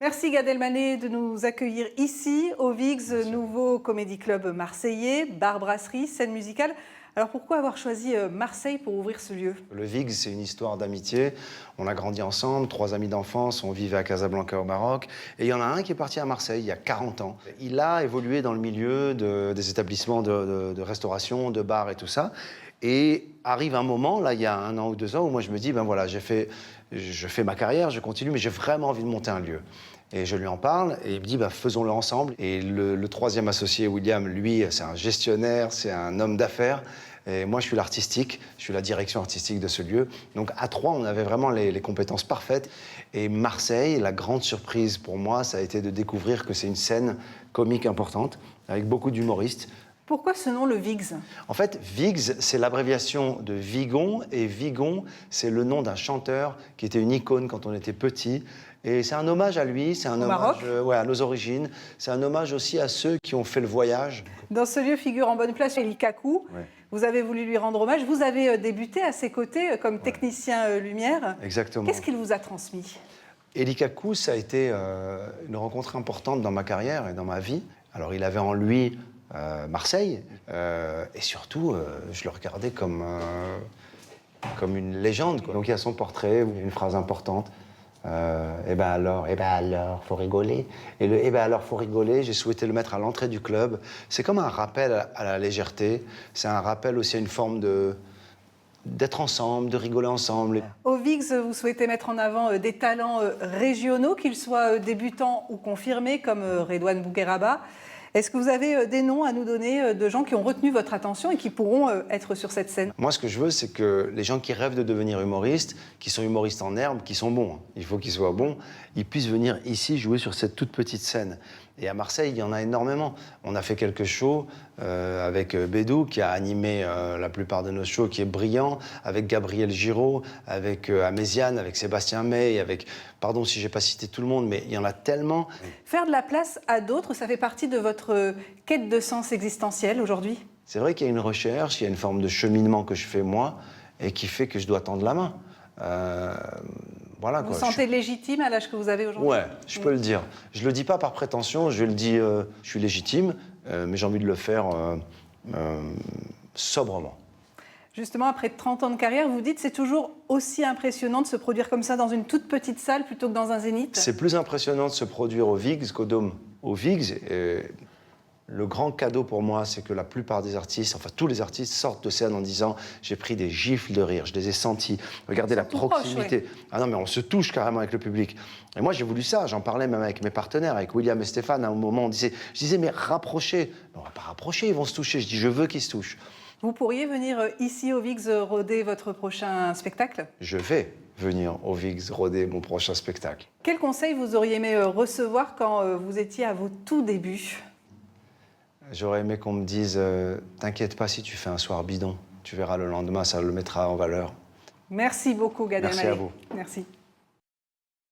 Merci Gad Elmaleh de nous accueillir ici au VIGS, nouveau comédie club marseillais, bar brasserie, scène musicale. Alors pourquoi avoir choisi Marseille pour ouvrir ce lieu? Le VIGS, c'est une histoire d'amitié. On a grandi ensemble, 3 amis d'enfance, on vivait à Casablanca au Maroc. Et il y en a un qui est parti à Marseille il y a 40 ans. Il a évolué dans le milieu des établissements de restauration, de bars et tout ça. Et arrive un moment, là, il y a 1 an ou 2 ans, où moi je me dis, ben voilà, je fais ma carrière, je continue, mais j'ai vraiment envie de monter un lieu. Et je lui en parle, et il me dit, bah, faisons-le ensemble. Et le troisième associé, William, lui, c'est un gestionnaire, c'est un homme d'affaires. Et moi, je suis l'artistique, je suis la direction artistique de ce lieu. Donc, à 3, on avait vraiment les compétences parfaites. Et Marseille, la grande surprise pour moi, ça a été de découvrir que c'est une scène comique importante, avec beaucoup d'humoristes. Pourquoi ce nom, le VIGS? En fait, VIGS, c'est l'abréviation de Vigon, et Vigon, c'est le nom d'un chanteur qui était une icône quand on était petit. Et c'est un hommage à lui, c'est un hommage à nos origines, c'est un hommage aussi à ceux qui ont fait le voyage. Dans ce lieu figure en bonne place Elie Kakou. Ouais. Vous avez voulu lui rendre hommage, vous avez débuté à ses côtés comme technicien lumière. Exactement. Qu'est-ce qu'il vous a transmis? Elie Kakou, ça a été une rencontre importante dans ma carrière et dans ma vie. Alors, il avait en lui Marseille, et surtout, je le regardais comme une légende, quoi. Donc il y a son portrait, une phrase importante. Eh ben alors, faut rigoler. Et le eh ben alors, faut rigoler, j'ai souhaité le mettre à l'entrée du club. C'est comme un rappel à la légèreté. C'est un rappel aussi à une forme d'être ensemble, de rigoler ensemble. Au VIGS, vous souhaitez mettre en avant des talents régionaux, qu'ils soient débutants ou confirmés, comme Redouane Bougueraba. Est-ce que vous avez des noms à nous donner de gens qui ont retenu votre attention et qui pourront être sur cette scène? Moi, ce que je veux, c'est que les gens qui rêvent de devenir humoristes, qui sont humoristes en herbe, qui sont bons, il faut qu'ils soient bons, ils puissent venir ici jouer sur cette toute petite scène. Et à Marseille, il y en a énormément. On a fait quelques shows avec Bédou, qui a animé la plupart de nos shows, qui est brillant, avec Gabriel Giraud, avec Améziane, avec Sébastien May, avec... Pardon si je n'ai pas cité tout le monde, mais il y en a tellement. Faire de la place à d'autres, ça fait partie de votre quête de sens existentiel aujourd'hui? C'est vrai qu'il y a une recherche, il y a une forme de cheminement que je fais moi, et qui fait que je dois tendre la main. Voilà, vous sentez légitime à l'âge que vous avez aujourd'hui? Ouais, je peux le dire. Je le dis pas par prétention, je le dis, je suis légitime, mais j'ai envie de le faire sobrement. Justement, après 30 ans de carrière, vous dites que c'est toujours aussi impressionnant de se produire comme ça dans une toute petite salle plutôt que dans un zénith? C'est plus impressionnant de se produire au VIGS qu'au Dôme. Au VIGS, le grand cadeau pour moi, c'est que la plupart des artistes, enfin tous les artistes, sortent de scène en disant « j'ai pris des gifles de rire, je les ai sentis, regardez la proximité ». Ouais. Ah non, mais on se touche carrément avec le public. Et moi, j'ai voulu ça, j'en parlais même avec mes partenaires, avec William et Stéphane, à un moment, je disais « mais rapprochez ». On ne va pas rapprocher, ils vont se toucher. Je dis « je veux qu'ils se touchent ». Vous pourriez venir ici au VIGS roder votre prochain spectacle? Je vais venir au VIGS roder mon prochain spectacle. Quel conseil vous auriez aimé recevoir quand vous étiez à vos tout débuts? J'aurais aimé qu'on me dise « t'inquiète pas si tu fais un soir bidon, tu verras le lendemain, ça le mettra en valeur ». Merci beaucoup, Gad Elmaleh. Merci à vous. Merci.